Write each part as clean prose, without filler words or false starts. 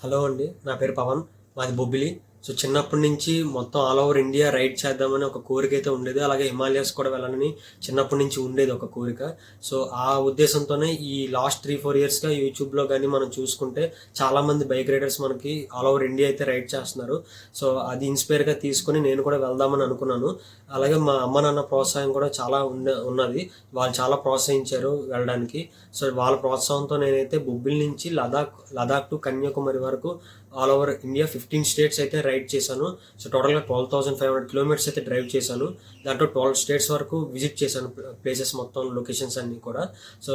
Hello అండి, నా పేరు పవన్. మాది బొబ్బిలి. సో చిన్నప్పటి నుంచి మొత్తం ఆల్ ఓవర్ ఇండియా రైడ్ చేద్దామని ఒక కోరిక అయితే ఉండేది. అలాగే హిమాలయాస్ కూడా వెళ్ళాలని చిన్నప్పటి నుంచి ఉండేది ఒక కోరిక. సో ఆ ఉద్దేశంతోనే ఈ లాస్ట్ 3-4 ఇయర్స్గా యూట్యూబ్లో కానీ మనం చూసుకుంటే చాలామంది బైక్ రైడర్స్ మనకి ఆల్ ఓవర్ ఇండియా అయితే రైడ్ చేస్తున్నారు. సో అది ఇన్స్పైర్గా తీసుకొని నేను కూడా వెళ్దామని అనుకున్నాను. అలాగే మా అమ్మ నాన్న ప్రోత్సాహం కూడా చాలా ఉన్నది. వాళ్ళు చాలా ప్రోత్సహించారు వెళ్ళడానికి. సో వాళ్ళ ప్రోత్సాహంతో నేనైతే బొబ్బిలి నుంచి లదాఖ్ టు కన్యాకుమారి వరకు ఆల్ ఓవర్ ఇండియా 15 స్టేట్స్ అయితే రైడ్ చేశాను. సో టోటల్గా 12,500 కిలోమీటర్స్ అయితే డ్రైవ్ చేశాను. దాంట్లో 12 స్టేట్స్ వరకు విజిట్ చేశాను, ప్లేసెస్ మొత్తం, లొకేషన్స్ అన్నీ కూడా. సో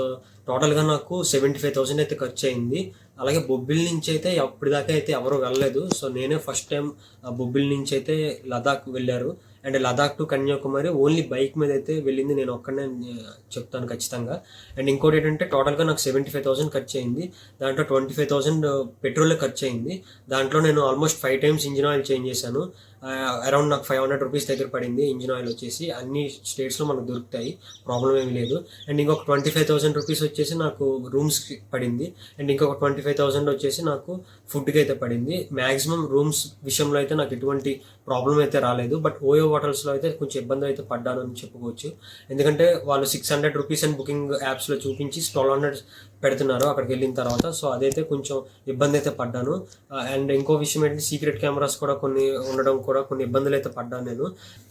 టోటల్గా నాకు 75,000 అయితే ఖర్చు అయింది. అలాగే బొబ్బిలి నుంచి అయితే అప్పటిదాకా అయితే ఎవరు వెళ్ళలేదు. సో నేనే ఫస్ట్ టైం బొబ్బిలి నుంచి అయితే లదాఖ్ వెళ్ళారు. And Ladakh to Kanyakumari only bike మీద అయితే వెళ్ళింది నేను ఒక్కడనే చెప్తాను ఖచ్చితంగా. అండ్ ఇంకోటి ఏంటంటే టోటల్గా నాకు 75,000 ఖర్చు అయింది. దాంట్లో 25,000 పెట్రోల్ ఖర్చు అయింది. దాంట్లో నేను almost 5 times engine oil change చేశాను. అరౌండ్ నాకు 500 రూపీస్ దగ్గర పడింది ఇంజిన్ ఆయిల్ వచ్చేసి. అన్ని స్టేట్స్లో మనకు దొరుకుతాయి, ప్రాబ్లం ఏమి లేదు. అండ్ ఇంకొక 25,000 రూపీస్ వచ్చేసి నాకు రూమ్స్కి పడింది. అండ్ ఇంకొక 25,000 వచ్చేసి నాకు ఫుడ్కి అయితే పడింది. మ్యాక్సిమం రూమ్స్ విషయంలో అయితే నాకు ఎటువంటి ప్రాబ్లం అయితే రాలేదు. బట్ ఓయో హోటల్స్లో అయితే కొంచెం ఇబ్బంది అయితే పడ్డాను అని చెప్పుకోవచ్చు. ఎందుకంటే వాళ్ళు 600 రూపీస్ అని బుకింగ్ యాప్స్లో చూపించి 1,200 పెడుతున్నారు అక్కడికి వెళ్ళిన తర్వాత. సో అదైతే కొంచెం ఇబ్బంది అయితే పడ్డాను. అండ్ ఇంకో విషయం ఏంటంటే సీక్రెట్ కెమెరాస్ కూడా కొన్ని ఉండడం కూడా కొన్ని ఇబ్బందులు అయితే పడ్డాను. నేను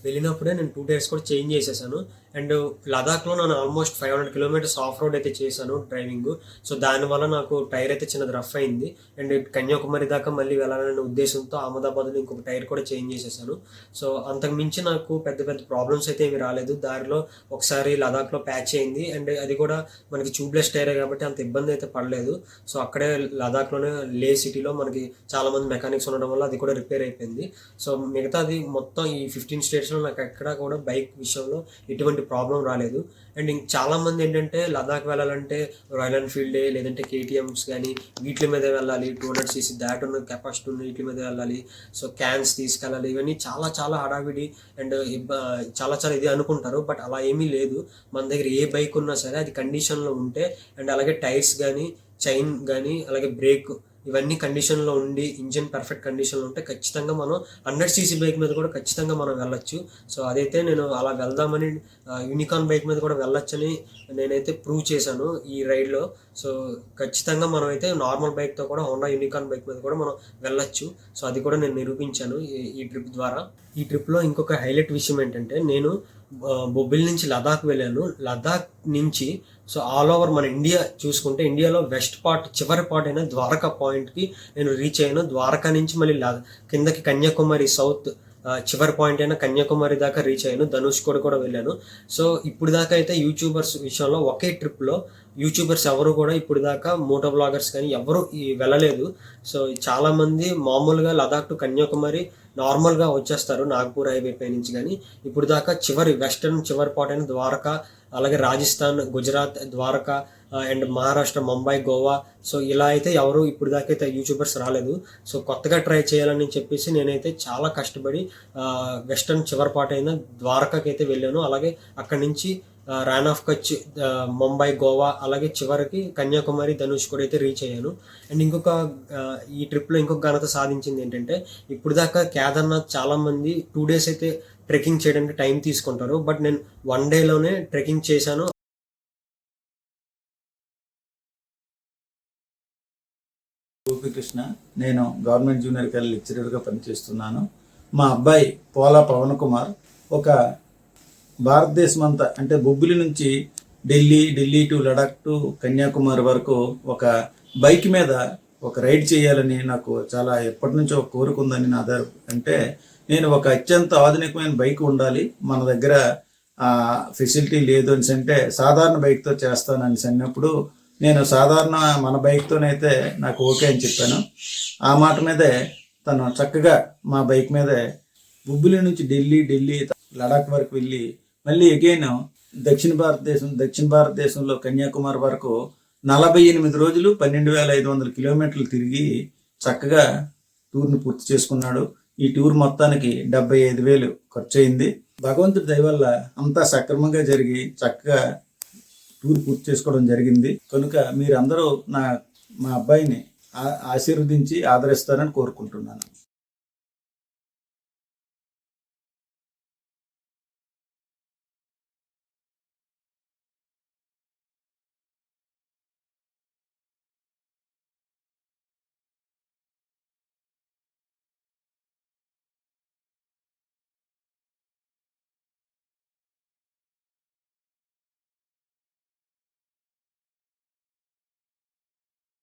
వెళ్ళినప్పుడే నేను 2 టైర్స్ కూడా చేంజ్ చేసేసాను. అండ్ లదాఖ్లో నేను ఆల్మోస్ట్ 500 కిలోమీటర్స్ ఆఫ్ రోడ్ అయితే చేశాను డ్రైవింగ్. సో దానివల్ల నాకు టైర్ అయితే చిన్నది రఫ్ అయింది. అండ్ కన్యాకుమారి దాకా మళ్ళీ వెళ్ళాలనే ఉద్దేశంతో అహ్మదాబాద్లో ఇంకొక టైర్ కూడా చేంజ్ చేసేసాను. సో అంతకు మించి నాకు పెద్ద పెద్ద ప్రాబ్లమ్స్ అయితే ఏమి రాలేదు. దారిలో ఒకసారి లదాఖ్లో ప్యాచ్ అయింది. అండ్ అది కూడా మనకి ట్యూబ్లెస్ టైరే కాబట్టి అంత ఇబ్బంది అయితే పడలేదు. సో అక్కడే లదాఖ్లోనే లే సిటీలో మనకి చాలామంది మెకానిక్స్ ఉండడం వల్ల అది కూడా రిపేర్ అయిపోయింది. సో మిగతాది మొత్తం ఈ 15 స్టేట్స్లో నాకు ఎక్కడా కూడా బైక్ విషయంలో ఎటువంటి ప్రాబ్లం రాలేదు. అండ్ చాలామంది ఏంటంటే లదాఖ్ వెళ్ళాలంటే రాయల్ ఎన్ఫీల్డే లేదంటే కేటీఎంస్ కానీ వీటి మీద వెళ్ళాలి, 200cc దాట్ ఉన్న కెపాసిటీ ఉన్న వీటి మీద వెళ్ళాలి, సో క్యాన్స్ తీసుకెళ్ళాలి, ఇవన్నీ చాలా చాలా హడావిడి అండ్ చాలా చాలా ఇది అనుకుంటారు. బట్ అలా ఏమీ లేదు. మన దగ్గర ఏ బైక్ ఉన్నా సరే అది కండిషన్లో ఉంటే అండ్ అలాగే టైర్స్ కానీ చైన్ కానీ అలాగే బ్రేక్ ఇవన్నీ కండిషన్లో ఉండి ఇంజిన్ పర్ఫెక్ట్ కండిషన్లో ఉంటే ఖచ్చితంగా మనం 100cc బైక్ మీద కూడా ఖచ్చితంగా మనం వెళ్ళొచ్చు. సో అదైతే నేను అలా వెళ్దామని యూనికార్న్ బైక్ మీద కూడా వెళ్ళొచ్చని నేనైతే ప్రూవ్ చేశాను ఈ రైడ్లో. సో ఖచ్చితంగా మనం అయితే నార్మల్ బైక్తో కూడా హోండా యూనికార్న్ బైక్ మీద కూడా మనం వెళ్ళొచ్చు. సో అది కూడా నేను నిరూపించాను ఈ ట్రిప్ ద్వారా. ఈ ట్రిప్లో ఇంకొక హైలైట్ విషయం ఏంటంటే నేను బొబ్బిలి నుంచి లదాఖ్ వెళ్ళాను. లదాఖ్ నుంచి సో ఆల్ ఓవర్ మన ఇండియా చూసుకుంటే ఇండియాలో వెస్ట్ పార్ట్ చివరి పార్ట్ అయిన ద్వారకా పాయింట్కి నేను రీచ్ అయ్యాను. ద్వారకా నుంచి మళ్ళీ కిందకి కన్యాకుమారి సౌత్ చివరి పాయింట్ అయినా కన్యాకుమారి దాకా రీచ్ అయ్యాను. ధనుష్ కూడా వెళ్ళాను. సో ఇప్పుడు దాకా అయితే యూట్యూబర్స్ విషయంలో ఒకే ట్రిప్లో యూట్యూబర్స్ ఎవరు కూడా ఇప్పుడు దాకా మోటో బ్లాగర్స్ కానీ ఎవరు వెళ్ళలేదు. సో చాలామంది మామూలుగా లదాఖ్ టు కన్యాకుమారి నార్మల్గా వచ్చేస్తారు నాగ్పూర్ హైవే పై నుంచి. కానీ ఇప్పుడు దాకా వెస్టర్న్ చివరి పార్ట్ అయిన ద్వారకా, అలాగే రాజస్థాన్, గుజరాత్, ద్వారకా అండ్ మహారాష్ట్ర, ముంబై, గోవా, సో ఇలా అయితే ఎవరు ఇప్పుడు దాకా అయితే యూట్యూబర్స్ రాలేదు. సో కొత్తగా ట్రై చేయాలని చెప్పేసి నేనైతే చాలా కష్టపడి వెస్టర్న్ చివరి పార్ట్ అయిన ద్వారకాకి అయితే వెళ్ళాను. అలాగే అక్కడి నుంచి రాన్ ఆఫ్ కచ్, ముంబై, గోవా, అలాగే చివరికి కన్యాకుమారి, ధనుష్ కూడా అయితే రీచ్ అయ్యాను. అండ్ ఈ ట్రిప్లో ఇంకొక ఘనత సాధించింది ఏంటంటే ఇప్పుడు దాకా కేదార్నాథ్ చాలామంది 2 డేస్ అయితే ట్రెక్కింగ్ చేయడానికి టైం తీసుకుంటారు. బట్ నేను 1 డేలోనే ట్రెక్కింగ్ చేశాను. గోపికృష్ణ, నేను గవర్నమెంట్ జూనియర్ కాలేజ్ లెక్చరర్గా పనిచేస్తున్నాను. మా అబ్బాయి పోలా పవన్ కుమార్ ఒక భారతదేశం అంతా అంటే బొబ్బిలి నుంచి ఢిల్లీ టు లడాక్ టు కన్యాకుమారి వరకు ఒక బైక్ మీద ఒక రైడ్ చేయాలని నాకు చాలా ఎప్పటి నుంచో కోరుకుందని అంటే నేను ఒక అత్యంత ఆధునికమైన బైక్ ఉండాలి, మన దగ్గర ఫెసిలిటీ లేదు అని అంటే సాధారణ బైక్తో చేస్తానని అన్నప్పుడు నేను సాధారణ మన బైక్తోనైతే నాకు ఓకే అని చెప్పాను. ఆ మాట మీదే తను చక్కగా మా బైక్ మీదే బొబ్బిలి నుంచి ఢిల్లీ లడాక్ వరకు వెళ్ళి మళ్ళీ అగైన్ దక్షిణ భారతదేశంలో కన్యాకుమారి వరకు 48 రోజులు 12,500 కిలోమీటర్లు తిరిగి చక్కగా టూర్ని పూర్తి చేసుకున్నాడు. ఈ టూర్ మొత్తానికి 75,000 ఖర్చు అయింది. భగవంతుడి దయ వల్ల అంతా సక్రమంగా జరిగి చక్కగా టూర్ పూర్తి చేసుకోవడం జరిగింది. కనుక మీరందరూ మా అబ్బాయిని ఆశీర్వదించి ఆదరిస్తారని కోరుకుంటున్నాను.